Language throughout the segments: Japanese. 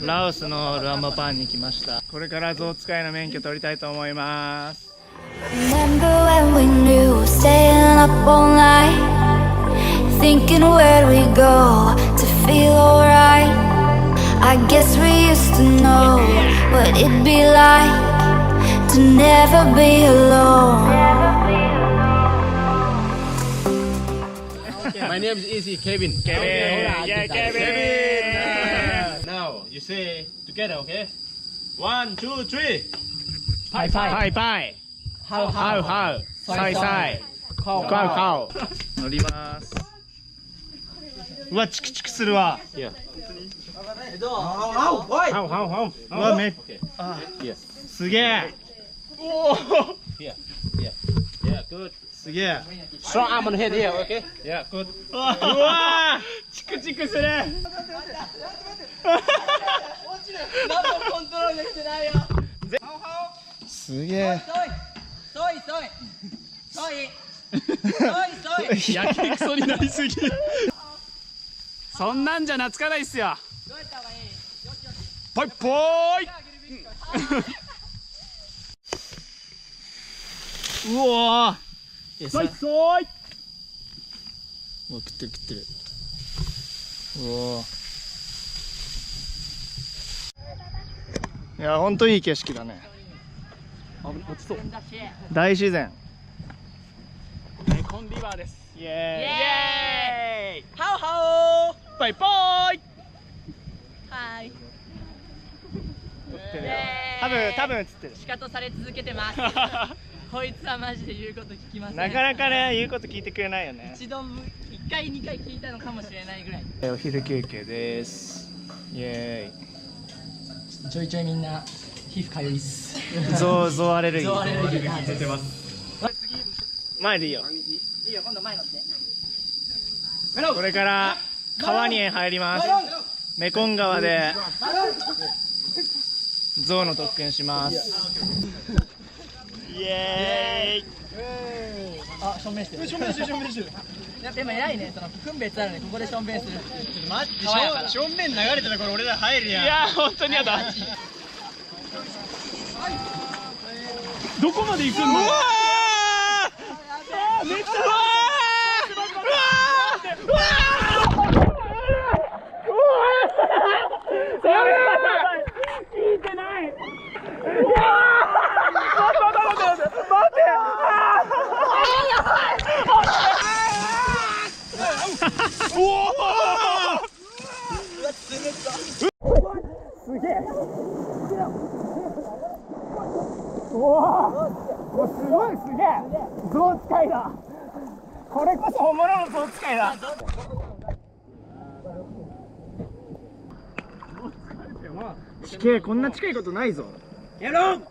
ラオスのルアンバパンに来ました。これから象使いの免許取りたいと思います。Remember when we knew, staying up all night, thinking where we go to feel alright. I guess we used to know what it'd be like to never be alone. My name is Easy Kevin. Kevin, yeah, Kevin. Now you say together, okay? 1, 2, 3. パイパイパイ。ハウハウ。サイサイ。カウカウ。乗ります。うわ、チクチクするわ。Yeah. うわ、めっ。すげえ。おお。Yeah. Yeah. Yeah. Good. すげえ。Strong arm on head here, okay? Yeah. Good. うわ、チクチクする。すげえ。やけくそになりすぎ。そんなんじゃ懐かないっすよ。ぽいぽーい。うわー。そいそい。うわ、食ってる食ってる。うわ。いや、ほんといい景色だね。大自然。メコンリバーです。イエーイ。ハオハオ。バイバイ。はい。多分映ってる。仕方され続けてます。こいつはマジで言うこと聞きません。なかなかね、言うこと聞いてくれないよね。1回2回聞いたのかもしれないぐらい。お昼休憩です。イエーイ。ちょいちょいみんな皮膚かゆいっす。ゾウアレルギー。ゾウアレルギーが出てます。前でいいよ。いいよ、今度前乗って。これから川に入ります。メコン川でゾウの特訓します。イエーイ。あ、しょんべんしてる。しょんべんしてる。やっぱ今偉いね、その分別あるね、ここでしょんべんする。マジでしょんべん流れてたから俺ら入るやん。いやー、本当にやだ。どこまで行くんの？うわー！めっちゃ聞いてない。すげえ。うわー、すごい、すげえ。象使いだ。これこそ本物の象使いだ。地形こんな近いことないぞ。やろう。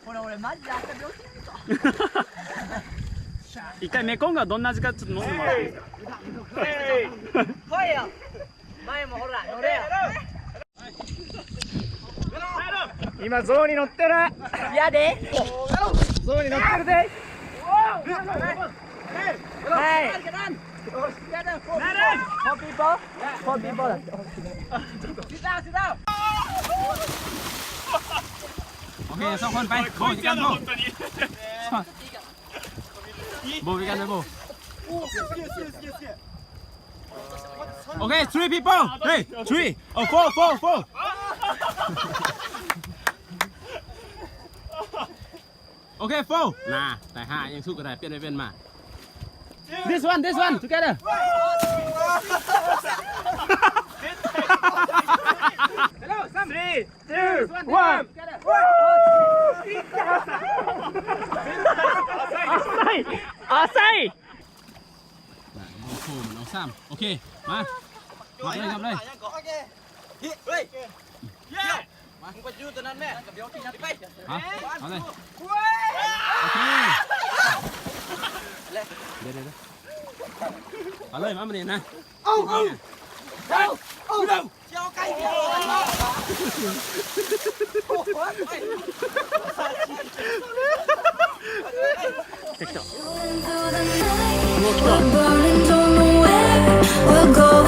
これ俺マジで明日病気になるぞ。一回メコンがどんな味かちょっと飲んでもらっていいですか。来いよ。前もほら乗れよ。今象に乗ってる。やで。象に乗ってるぜ。はい。4 people だって。โอเคสองคนไปโบยกันโบโบยกันเลยโบโอเค three people hey 3 oh 4 โอเค4น่ะแต่5ยังสู้กันได้เปลี่ยนไปเปลี่ยนมา this one together 3, 2, 1. 浅い。เอาซ้ำโอเคมาครับเลยมามึงไปยืดตัวนั้นแม่เดี๋ยวกินนะไปเอาเลยโอเคเดี๋ยวเอาเลยมาเนี่ยนะできた。 We're burning, don't know where we're going.